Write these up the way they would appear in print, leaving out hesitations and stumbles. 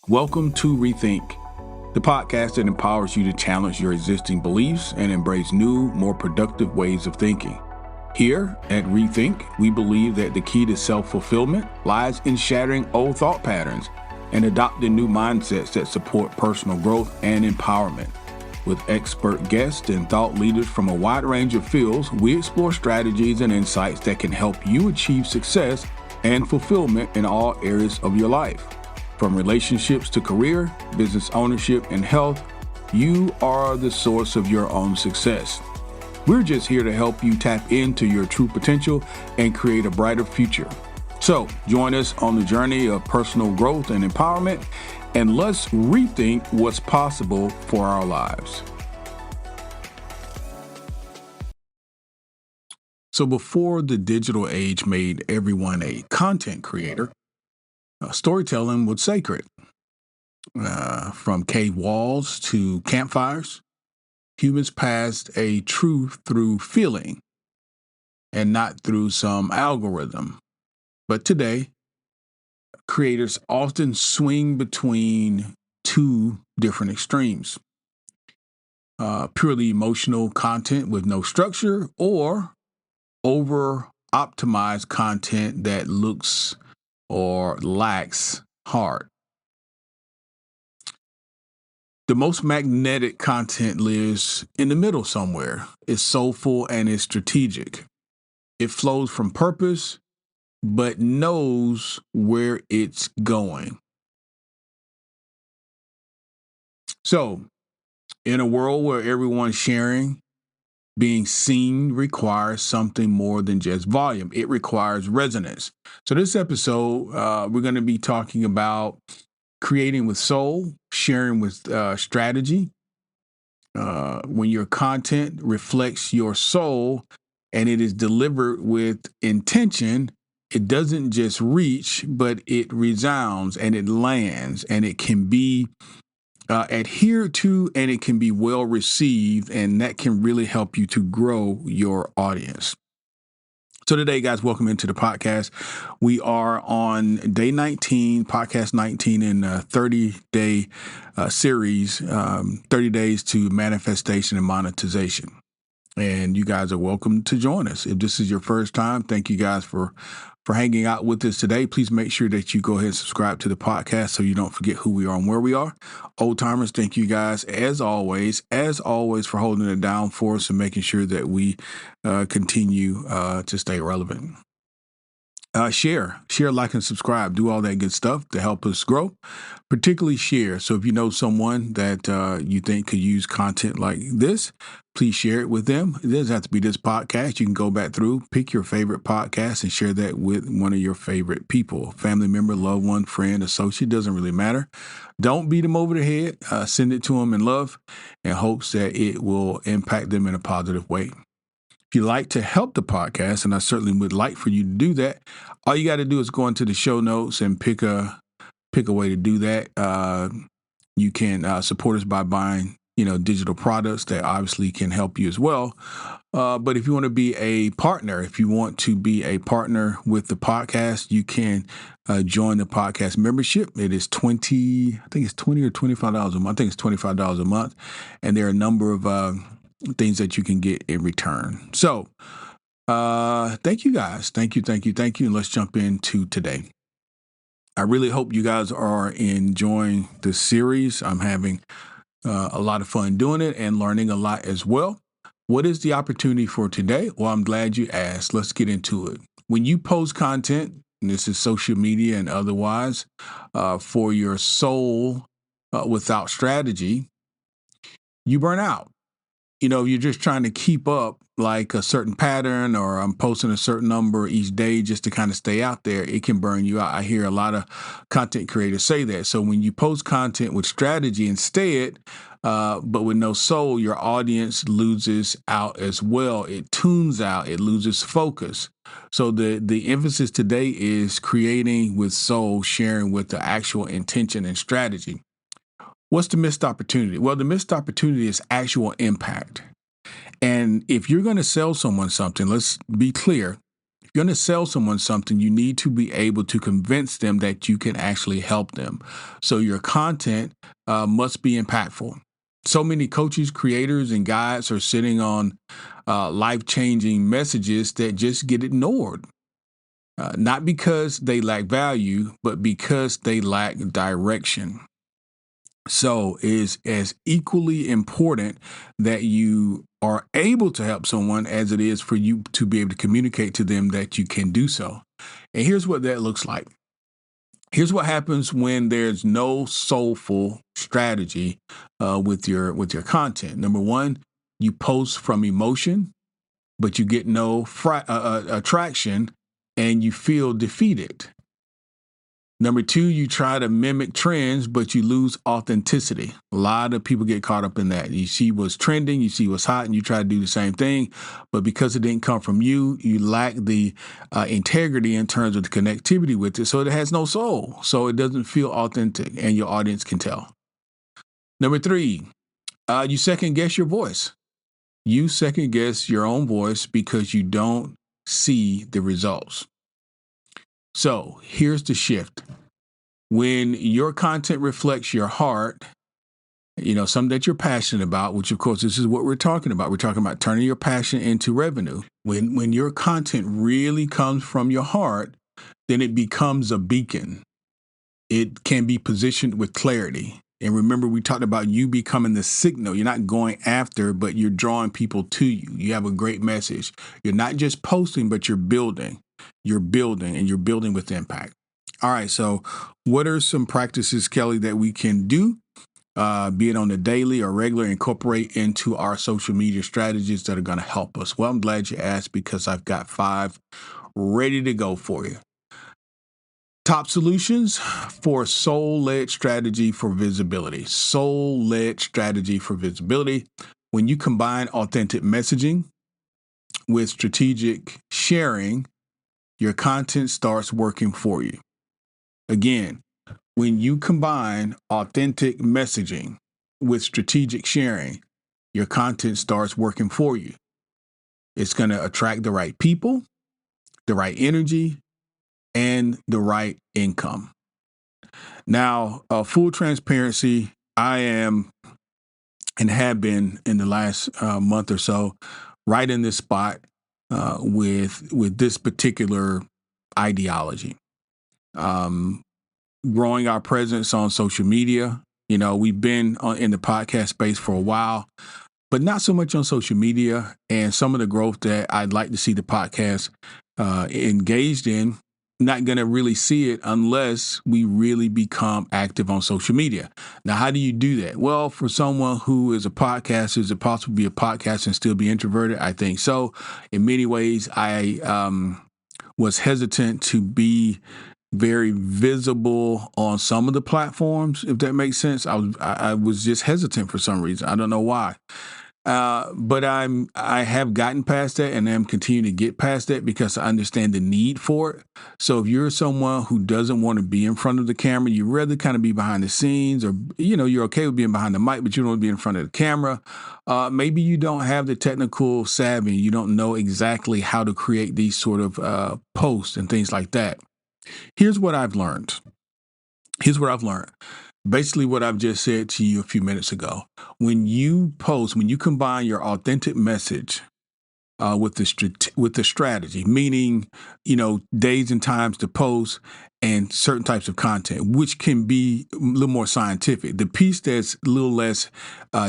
Welcome to Rethink, the podcast that empowers you to challenge your existing beliefs and embrace new, more productive ways of thinking. Here at Rethink, we believe that the key to self-fulfillment lies in shattering old thought patterns and adopting new mindsets that support personal growth and empowerment. With expert guests and thought leaders from a wide range of fields, we explore strategies and insights that can help you achieve success and fulfillment in all areas of your life. From relationships to career, business ownership, and health, you are the source of your own success. We're just here to help you tap into your true potential and create a brighter future. So join us on the journey of personal growth and empowerment, and let's rethink what's possible for our lives. So before the digital age made everyone a content creator, storytelling was sacred. From cave walls to campfires, humans passed a truth through feeling and not through some algorithm. But today, creators often swing between two different extremes. Purely emotional content with no structure, or over-optimized content that looks or lacks heart. The most magnetic content lives in the middle somewhere. It's soulful and it's strategic. It flows from purpose, but knows where it's going. So, in a world where everyone's sharing, being seen requires something more than just volume. It requires resonance. So this episode, we're going to be talking about creating with soul, sharing with strategy. When your content reflects your soul and it is delivered with intention, it doesn't just reach, but it resounds and it lands, and it can be adhered to, and it can be well received, and that can really help you to grow your audience. So today, guys, welcome into the podcast. We are on day 19, podcast 19 in a 30-day series, 30 days to manifestation and monetization. And you guys are welcome to join us. If this is your first time, thank you guys for hanging out with us today. Please make sure that you go ahead and subscribe to the podcast so you don't forget who we are and where we are. Old timers, thank you guys as always for holding it down for us and making sure that we continue to stay relevant. Share, like, and subscribe. Do all that good stuff to help us grow, particularly share. So if you know someone that you think could use content like this, please share it with them. It doesn't have to be this podcast. You can go back through, pick your favorite podcast and share that with one of your favorite people, family member, loved one, friend, associate, doesn't really matter. Don't beat them over the head. Send it to them in love in hopes that it will impact them in a positive way. If you'd like to help the podcast, and I certainly would like for you to do that, all you got to do is go into the show notes and pick a way to do that. You can support us by buying, digital products that obviously can help you as well. But if you want to be a partner, with the podcast, you can join the podcast membership. It is $20 or $25 a month. I think it's $25 a month, and there are a number of things that you can get in return. So, thank you guys. Thank you. And let's jump into today. I really hope you guys are enjoying this series. I'm having a lot of fun doing it and learning a lot as well. What is the opportunity for today? Well, I'm glad you asked. Let's get into it. When you post content, and this is social media and otherwise, for your soul without strategy, you burn out. You're just trying to keep up like a certain pattern, or I'm posting a certain number each day just to kind of stay out there. It can burn you out. I hear a lot of content creators say that. So when you post content with strategy instead, but with no soul, your audience loses out as well. It tunes out. It loses focus. So the emphasis today is creating with soul, sharing with the actual intention and strategy. What's the missed opportunity? Well, the missed opportunity is actual impact. And if you're going to sell someone something, let's be clear, If you're going to sell someone something, you need to be able to convince them that you can actually help them. So your content must be impactful. So many coaches, creators, and guides are sitting on life-changing messages that just get ignored. Not because they lack value, but because they lack direction. So it is as equally important that you are able to help someone as it is for you to be able to communicate to them that you can do so. And here's what that looks like. Here's what happens when there's no soulful strategy with your content. Number one, you post from emotion, but you get no attraction, and you feel defeated. Number two, you try to mimic trends, but you lose authenticity. A lot of people get caught up in that. You see what's trending, you see what's hot, and you try to do the same thing. But because it didn't come from you, you lack the integrity in terms of the connectivity with it. So it has no soul. So it doesn't feel authentic, and your audience can tell. Number three, you second guess your voice. You second guess your own voice because you don't see the results. So here's the shift. When your content reflects your heart, something that you're passionate about, which of course, this is what we're talking about. We're talking about turning your passion into revenue. When your content really comes from your heart, then it becomes a beacon. It can be positioned with clarity. And remember, we talked about you becoming the signal. You're not going after, but you're drawing people to you. You have a great message. You're not just posting, but you're building. You're building, and you're building with impact. All right, so what are some practices, Kelly, that we can do, be it on the daily or regular, incorporate into our social media strategies that are going to help us? Well, I'm glad you asked because I've got 5 ready to go for you. Top solutions for soul-led strategy for visibility. Soul-led strategy for visibility. When you combine authentic messaging with strategic sharing, your content starts working for you. Again, when you combine authentic messaging with strategic sharing, your content starts working for you. It's going to attract the right people, the right energy, and the right income. Now, full transparency, I am and have been in the last month or so right in this spot with this particular ideology. Growing our presence on social media. We've been in the podcast space for a while, but not so much on social media. And some of the growth that I'd like to see the podcast engaged in, not going to really see it unless we really become active on social media. Now, how do you do that? Well, for someone who is a podcaster, is it possible to be a podcaster and still be introverted? I think so. In many ways, I was hesitant to be very visible on some of the platforms, if that makes sense. I was just hesitant for some reason. I don't know why. But I have gotten past that, and I'm continuing to get past that because I understand the need for it. So if you're someone who doesn't want to be in front of the camera, you rather kind of be behind the scenes, or you're okay with being behind the mic, but you don't want to be in front of the camera. Maybe you don't have the technical savvy. You don't know exactly how to create these sort of posts and things like that. Here's what I've learned. Basically what I've just said to you a few minutes ago. When you post, when you combine your authentic message with the strategy, meaning, days and times to post and certain types of content, which can be a little more scientific. The piece that's a little less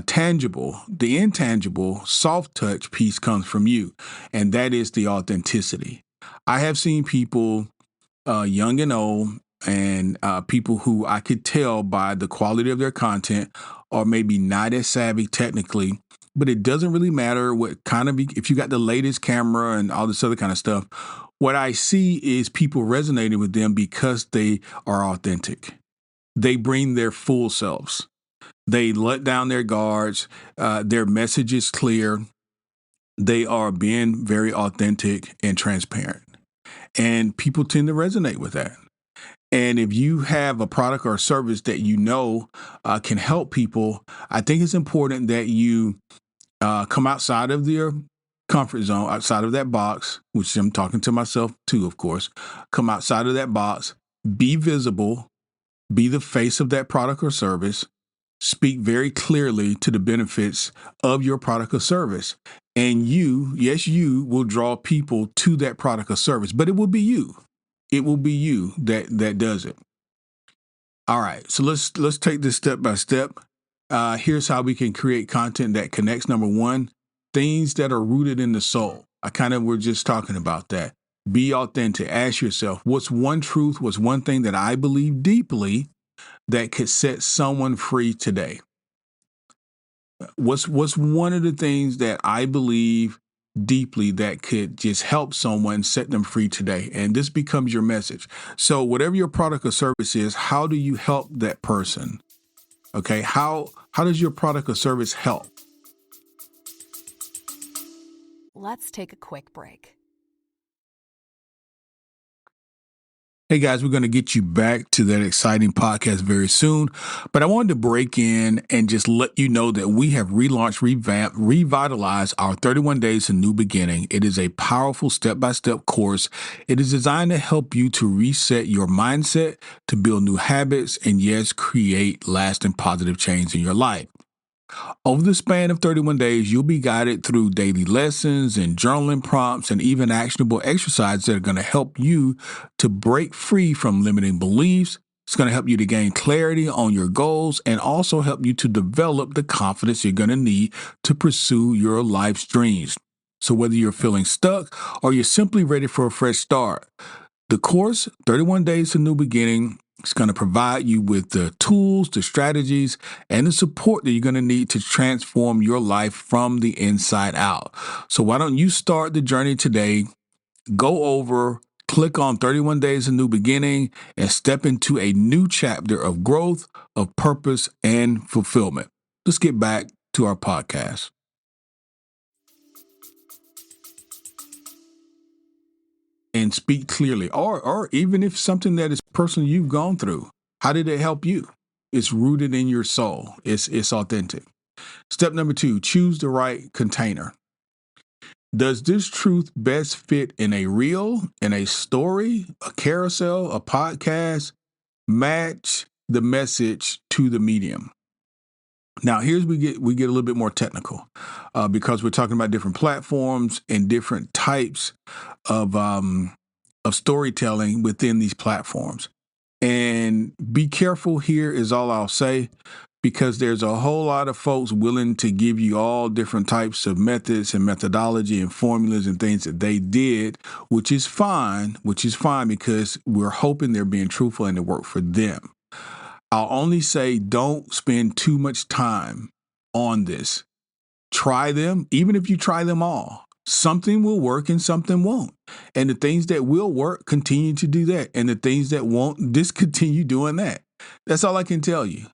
tangible, the intangible, soft touch piece comes from you, and that is the authenticity. I have seen people, young and old, and people who I could tell by the quality of their content are maybe not as savvy technically, but it doesn't really matter what kind of, if you got the latest camera and all this other kind of stuff. What I see is people resonating with them because they are authentic. They bring their full selves. They let down their guards. Their message is clear. They are being very authentic and transparent. And people tend to resonate with that. And if you have a product or a service that can help people, I think it's important that you come outside of comfort zone, outside of that box, which I'm talking to myself too, of course. Come outside of that box, be visible, be the face of that product or service, speak very clearly to the benefits of your product or service. And you, yes, you will draw people to that product or service, but it will be you. It will be you that does it. All right, so let's take this step by step. Here's how we can create content that connects. Number one, things that are rooted in the soul. We're just talking about that. Be authentic. Ask yourself, what's one truth, what's one thing that I believe deeply that could set someone free today? What's one of the things that I believe deeply that could just help someone set them free today? And this becomes your message. So whatever your product or service is, how do you help that person? Okay, how does your product or service help? Let's take a quick break. Hey guys, we're going to get you back to that exciting podcast very soon. But I wanted to break in and just let you know that we have relaunched, revamped, revitalized our 31 Days to New Beginning. It is a powerful step-by-step course. It is designed to help you to reset your mindset, to build new habits, and yes, create lasting positive change in your life. Over the span of 31 days, you'll be guided through daily lessons and journaling prompts and even actionable exercises that are going to help you to break free from limiting beliefs. It's going to help you to gain clarity on your goals and also help you to develop the confidence you're going to need to pursue your life's dreams. So whether you're feeling stuck or you're simply ready for a fresh start, the course, 31 Days to New Beginning, it's going to provide you with the tools, the strategies, and the support that you're going to need to transform your life from the inside out. So why don't you start the journey today? Go over, click on 31 Days of New Beginning, and step into a new chapter of growth, of purpose, and fulfillment. Let's get back to our podcast. And speak clearly, or even if something that is personal you've gone through, how did it help you? It's rooted in your soul. It's authentic. Step number 2, choose the right container. Does this truth best fit in a reel, in a story, a carousel, a podcast? Match the message to the medium. Now, here's we get a little bit more technical because we're talking about different platforms and different types of storytelling within these platforms. And be careful here is all I'll say, because there's a whole lot of folks willing to give you all different types of methods and methodology and formulas and things that they did, which is fine because we're hoping they're being truthful and it worked for them. I'll only say don't spend too much time on this. Try them, even if you try them all. Something will work and something won't. And the things that will work, continue to do that. And the things that won't, discontinue doing that. That's all I can tell you.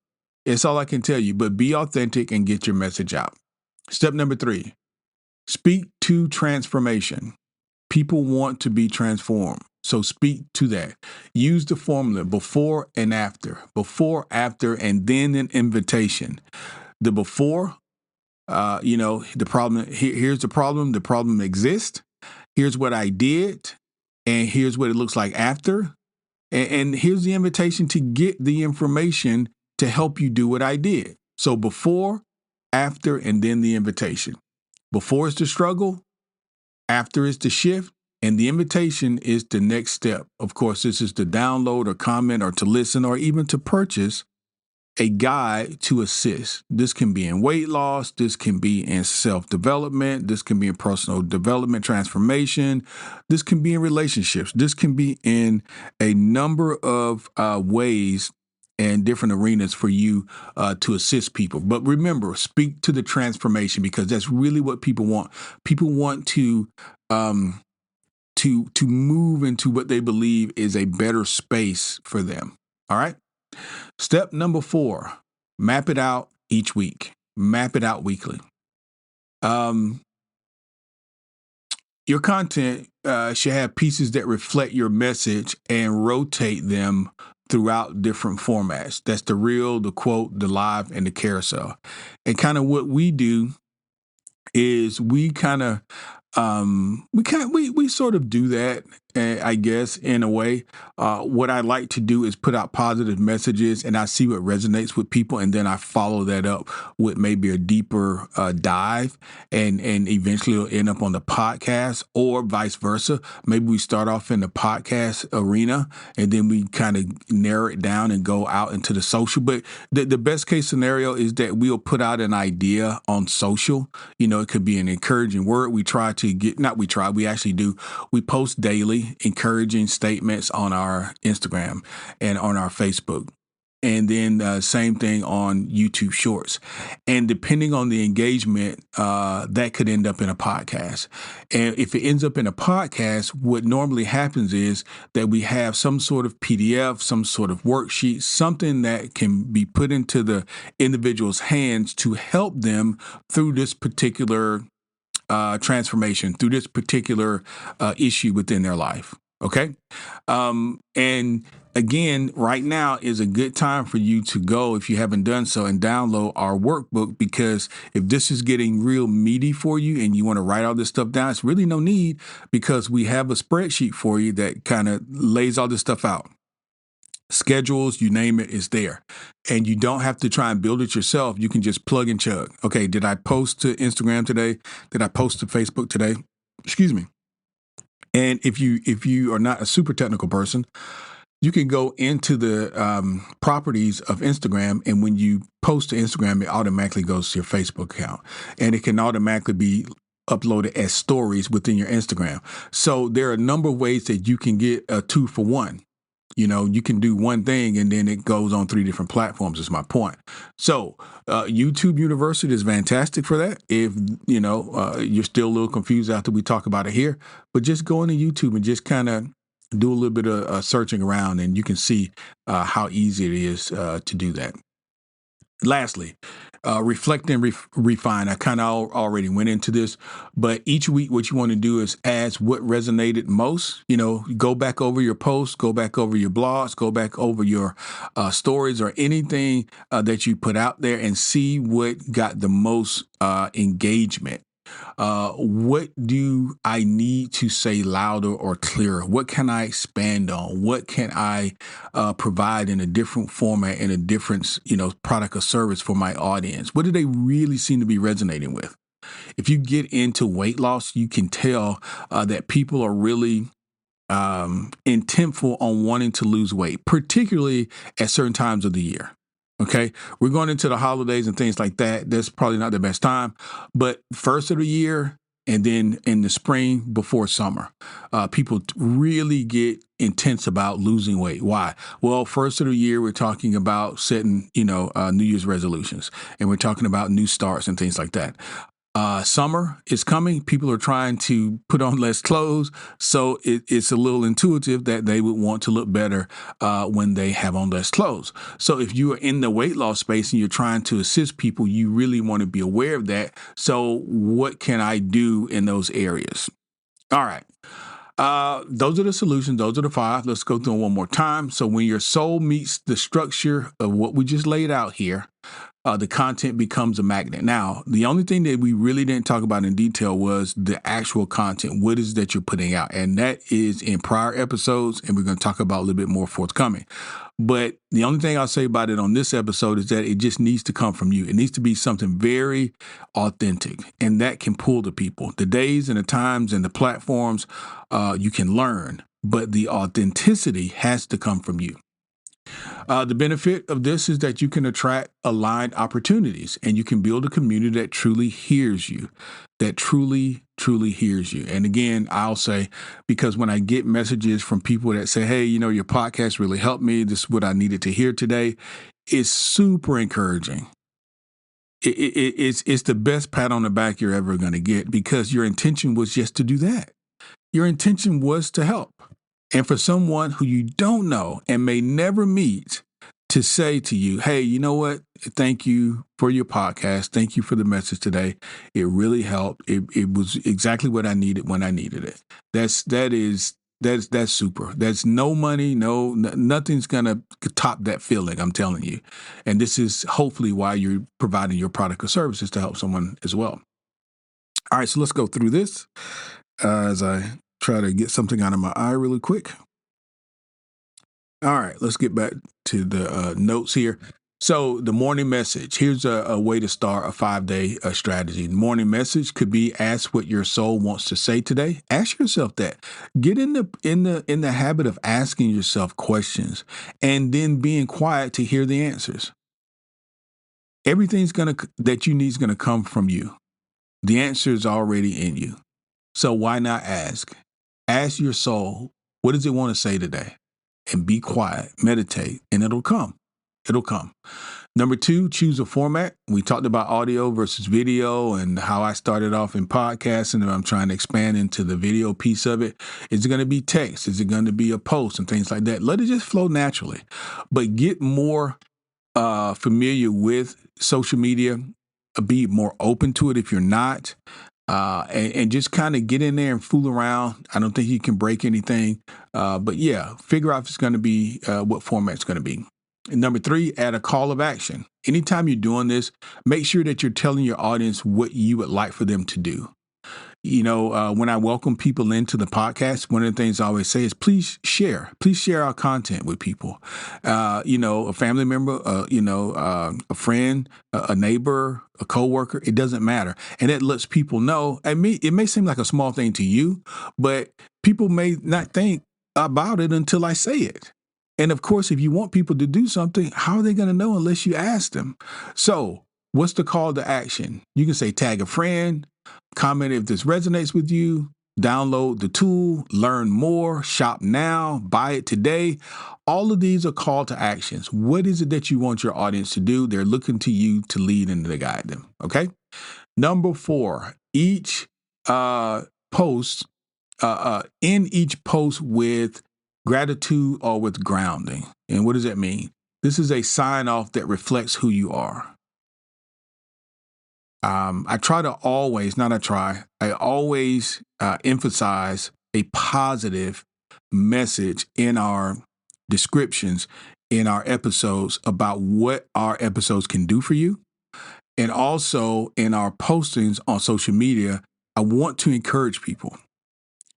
It's all I can tell you. But be authentic and get your message out. Step number 3, speak to transformation. People want to be transformed. So speak to that. Use the formula before, and after, and then an invitation. The before, the problem, here's the problem. The problem exists. Here's what I did. And here's what it looks like after. And here's the invitation to get the information to help you do what I did. So before, after, and then the invitation. Before is the struggle. After is the shift. And the invitation is the next step. Of course, this is to download or comment or to listen or even to purchase a guide to assist. This can be in weight loss. This can be in self-development. This can be in personal development, transformation. This can be in relationships. This can be in a number of ways and different arenas for you to assist people. But remember, speak to the transformation, because that's really what people want. People want to move into what they believe is a better space for them. All right. Step number 4, map it out each week. Map it out weekly. Your content should have pieces that reflect your message and rotate them throughout different formats. That's the reel, the quote, the live, and the carousel. And kind of what we do is we kind of we sort of do that, I guess, in a way. What I like to do is put out positive messages, and I see what resonates with people, and then I follow that up with maybe a deeper dive, and eventually it'll end up on the podcast, or vice versa. Maybe we start off in the podcast arena, and then we kind of narrow it down and go out into the social. But the best case scenario is that we'll put out an idea on social. It could be an encouraging word. We actually do. We post daily encouraging statements on our Instagram and on our Facebook. And then same thing on YouTube Shorts. And depending on the engagement, that could end up in a podcast. And if it ends up in a podcast, what normally happens is that we have some sort of PDF, some sort of worksheet, something that can be put into the individual's hands to help them through this particular transformation, through this particular issue within their life. Okay. And again, right now is a good time for you to go, if you haven't done so, and download our workbook, because if this is getting real meaty for you and you want to write all this stuff down, it's really no need, because we have a spreadsheet for you that kind of lays all this stuff out. Schedules, you name it, is there. And you don't have to try and build it yourself. You can just plug and chug. Okay, did I post to Instagram today? Did I post to Facebook today? Excuse me. And if you are not a super technical person, you can go into the properties of Instagram, and when you post to Instagram, it automatically goes to your Facebook account, and it can automatically be uploaded as stories within your Instagram. So there are a number of ways that you can get a 2-for-1. You can do one thing and then it goes on 3 different platforms, is my point. So YouTube University is fantastic for that. If, you're still a little confused after we talk about it here, but just go into YouTube and just kind of do a little bit of searching around, and you can see how easy it is to do that. Lastly, reflect and refine. I kind of already went into this, but each week what you want to do is ask what resonated most. Go back over your posts, go back over your blogs, go back over your stories or anything that you put out there, and see what got the most engagement. What do I need to say louder or clearer? What can I expand on? What can I provide in a different format, in a different, product or service for my audience? What do they really seem to be resonating with? If you get into weight loss, you can tell that people are really intentful on wanting to lose weight, particularly at certain times of the year. Okay, we're going into the holidays and things like that. That's probably not the best time, but first of the year and then in the spring before summer, people really get intense about losing weight. Why? Well, first of the year, we're talking about setting, New Year's resolutions, and we're talking about new starts and things like that. Summer is coming. People are trying to put on less clothes. So it's a little intuitive that they would want to look better when they have on less clothes. So if you are in the weight loss space and you're trying to assist people, you really want to be aware of that. So what can I do in those areas? All right. Those are the solutions. Those are the 5. Let's go through them one more time. So when your soul meets the structure of what we just laid out here, the content becomes a magnet. Now, the only thing that we really didn't talk about in detail was the actual content. What is that you're putting out? And that is in prior episodes, and we're going to talk about a little bit more forthcoming. But the only thing I'll say about it on this episode is that it just needs to come from you. It needs to be something very authentic, and that can pull the people. The days and the times and the platforms, you can learn, but the authenticity has to come from you. The benefit of this is that you can attract aligned opportunities, and you can build a community that truly hears you, that truly hears you. And again, I'll say, because when I get messages from people that say, hey, your podcast really helped me, this is what I needed to hear today, it's super encouraging. It's the best pat on the back you're ever going to get, because your intention was just to do that. Your intention was to help. And for someone who you don't know and may never meet to say to you, hey, you know what? Thank you for your podcast. Thank you for the message today. It really helped. It was exactly what I needed when I needed it. That's super. That's no money. Nothing's going to top that feeling, I'm telling you. And this is hopefully why you're providing your product or services, to help someone as well. All right, so let's go through this as I try to get something out of my eye really quick. All right, let's get back to the notes here. So the morning message, here's a way to start a 5-day strategy. The morning message could be ask what your soul wants to say today. Ask yourself that. Get in the habit of asking yourself questions and then being quiet to hear the answers. Everything's that you need is gonna come from you. The answer is already in you. So why not ask? Ask your soul, what does it want to say today? And be quiet, meditate, and it'll come. It'll come. Number 2, choose a format. We talked about audio versus video and how I started off in podcasting, and I'm trying to expand into the video piece of it. Is it going to be text? Is it going to be a post and things like that? Let it just flow naturally. But get more familiar with social media. Be more open to it if you're not. And just kind of get in there and fool around. I don't think you can break anything. But yeah, figure out if it's going to be what format it's going to be. And number 3, add a call of action. Anytime you're doing this, make sure that you're telling your audience what you would like for them to do. You know, when I welcome people into the podcast, one of the things I always say is please share our content with people. A family member, a friend, a neighbor, a coworker, it doesn't matter. And it lets people know, it may seem like a small thing to you, but people may not think about it until I say it. And of course, if you want people to do something, how are they going to know unless you ask them? So what's the call to action? You can say tag a friend, comment if this resonates with you, download the tool, learn more, shop now, buy it today. All of these are call to actions. What is it that you want your audience to do? They're looking to you to lead and to guide them. Okay. Number 4, each post, end each post with gratitude or with grounding. And what does that mean? This is a sign off that reflects who you are. I always emphasize a positive message in our descriptions, in our episodes about what our episodes can do for you. And also in our postings on social media, I want to encourage people.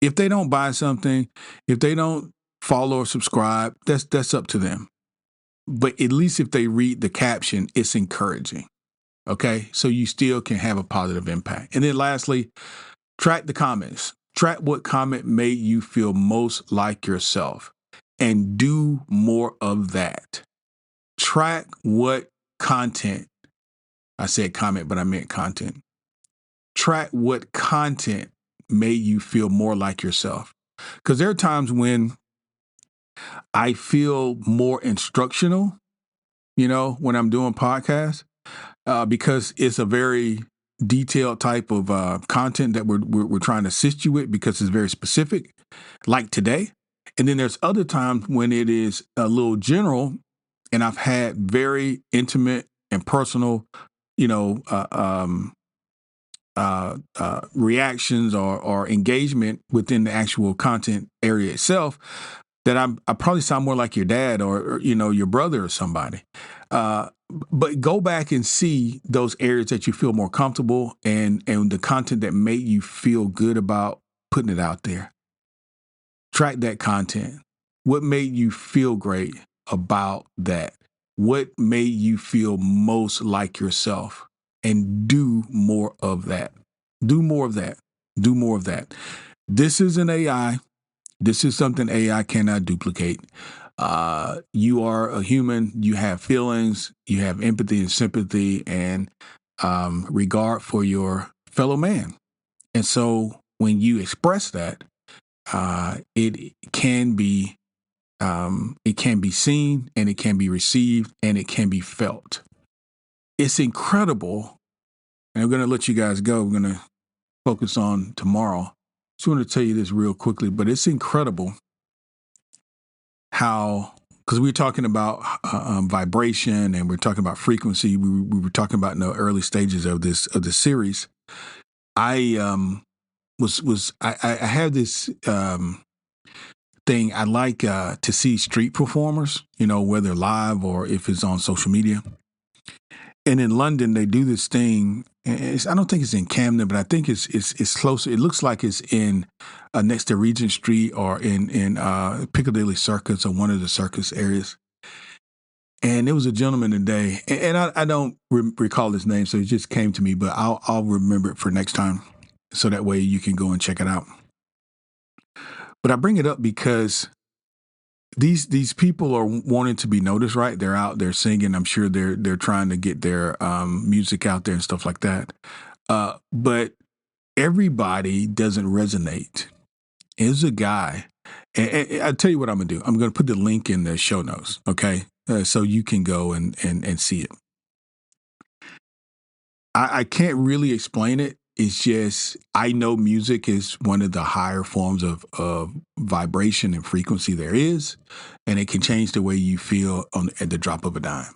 If they don't buy something, if they don't follow or subscribe, that's up to them. But at least if they read the caption, it's encouraging. Okay, so you still can have a positive impact. And then lastly, track the comments. Track what comment made you feel most like yourself and do more of that. Track what content, I said comment, but I meant content. Track what content made you feel more like yourself. Because there are times when I feel more instructional, when I'm doing podcasts. Because it's a very detailed type of content that we're trying to assist you with because it's very specific, like today. And then there's other times when it is a little general, and I've had very intimate and personal, reactions or engagement within the actual content area itself. That I probably sound more like your dad or your brother or somebody. But go back and see those areas that you feel more comfortable and the content that made you feel good about putting it out there. Track that content. What made you feel great about that? What made you feel most like yourself? And do more of that. Do more of that. Do more of that. This is an AI. This is something AI cannot duplicate. You are a human. You have feelings. You have empathy and sympathy and regard for your fellow man. And so when you express that, it can be seen and it can be received and it can be felt. It's incredible. And I'm going to let you guys go. We're going to focus on tomorrow. Just want to tell you this real quickly, but it's incredible how, because we were talking about vibration and we're talking about frequency. We were talking about in the early stages of this series. I have this thing. I like to see street performers, whether live or if it's on social media. And in London, they do this thing. I don't think it's in Camden, but I think it's closer. It looks like it's in next to Regent Street or in Piccadilly Circus or one of the circus areas. And there was a gentleman today, and I don't recall his name, so it just came to me, but I'll remember it for next time, so that way you can go and check it out. But I bring it up because these people are wanting to be noticed, right? They're out there singing. I'm sure they're trying to get their music out there and stuff like that. But everybody doesn't resonate. There's a guy, and I'll tell you what I'm going to do. I'm going to put the link in the show notes, okay? So you can go and see it. I can't really explain it. It's just, I know music is one of the higher forms of vibration and frequency there is, and it can change the way you feel at the drop of a dime.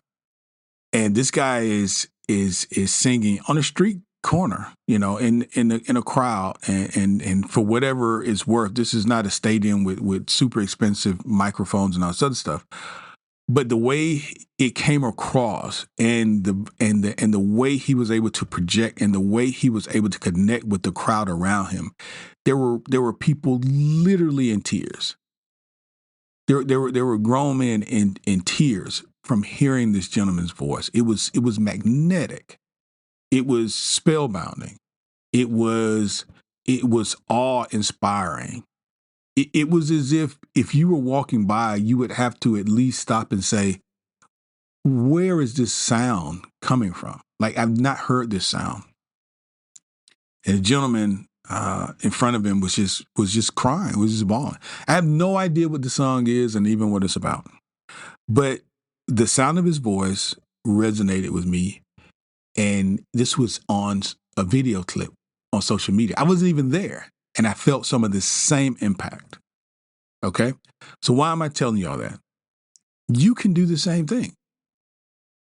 And this guy is singing on a street corner, in a crowd, and for whatever it's worth, this is not a stadium with super expensive microphones and all this other stuff. But the way it came across, and the way he was able to project, and the way he was able to connect with the crowd around him, there were people literally in tears. There were grown men in tears from hearing this gentleman's voice. It was magnetic. It was spellbinding. It was awe-inspiring. It was as if you were walking by, you would have to at least stop and say, where is this sound coming from? Like, I've not heard this sound. And the gentleman in front of him was just crying, was just bawling. I have no idea what the song is and even what it's about. But the sound of his voice resonated with me. And this was on a video clip on social media. I wasn't even there. And I felt some of the same impact. Okay? So why am I telling you all that? You can do the same thing.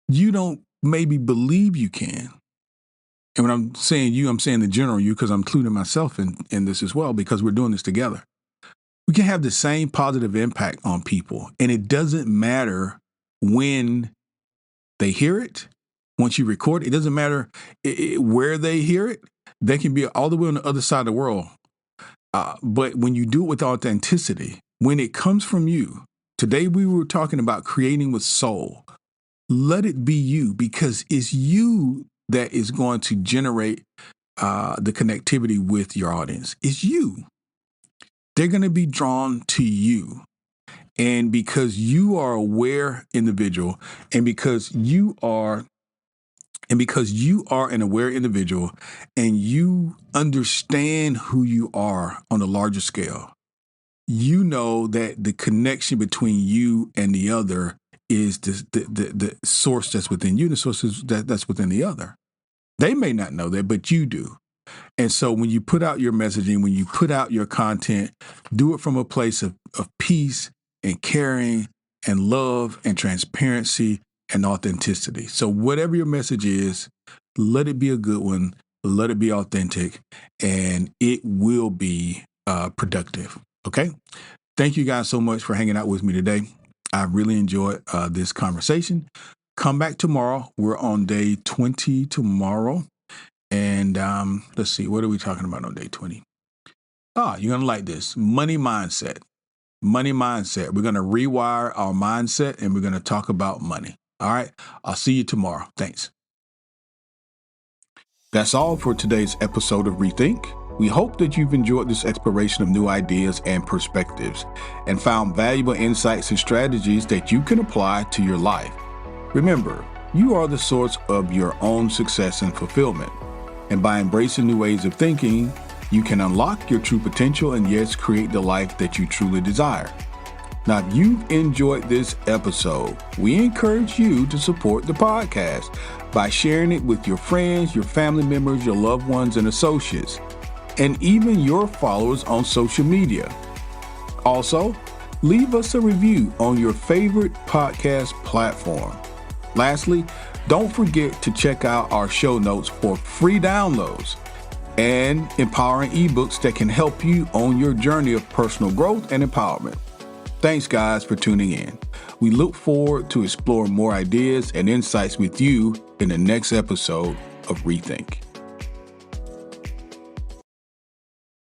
You don't maybe believe you can. And when I'm saying you, I'm saying the general you, because I'm including myself in this as well, because we're doing this together. We can have the same positive impact on people. And it doesn't matter when they hear it. Once you record it, it doesn't matter where they hear it. They can be all the way on the other side of the world. But when you do it with authenticity, when it comes from you, today we were talking about creating with soul. Let it be you, because it's you that is going to generate the connectivity with your audience. It's you. They're going to be drawn to you. And because you are an aware individual, and because you are an aware individual, and you understand who you are on a larger scale, you know that the connection between you and the other is the source that's within you, the source that's within the other. They may not know that, but you do. And so when you put out your messaging, when you put out your content, do it from a place of peace and caring and love and transparency and authenticity. So whatever your message is, let it be a good one, let it be authentic, and it will be productive. Okay? Thank you guys so much for hanging out with me today. I really enjoyed this conversation. Come back tomorrow. We're on day 20 tomorrow. And let's see, what are we talking about on day 20? You're going to like this. Money mindset. Money mindset. We're going to rewire our mindset, and we're going to talk about money. All right. I'll see you tomorrow. Thanks. That's all for today's episode of Rethink. We hope that you've enjoyed this exploration of new ideas and perspectives and found valuable insights and strategies that you can apply to your life. Remember, you are the source of your own success and fulfillment. And by embracing new ways of thinking, you can unlock your true potential and yes, create the life that you truly desire. Now, if you've enjoyed this episode, we encourage you to support the podcast by sharing it with your friends, your family members, your loved ones, and associates, and even your followers on social media. Also, leave us a review on your favorite podcast platform. Lastly, don't forget to check out our show notes for free downloads and empowering ebooks that can help you on your journey of personal growth and empowerment. Thanks, guys, for tuning in. We look forward to exploring more ideas and insights with you in the next episode of Rethink.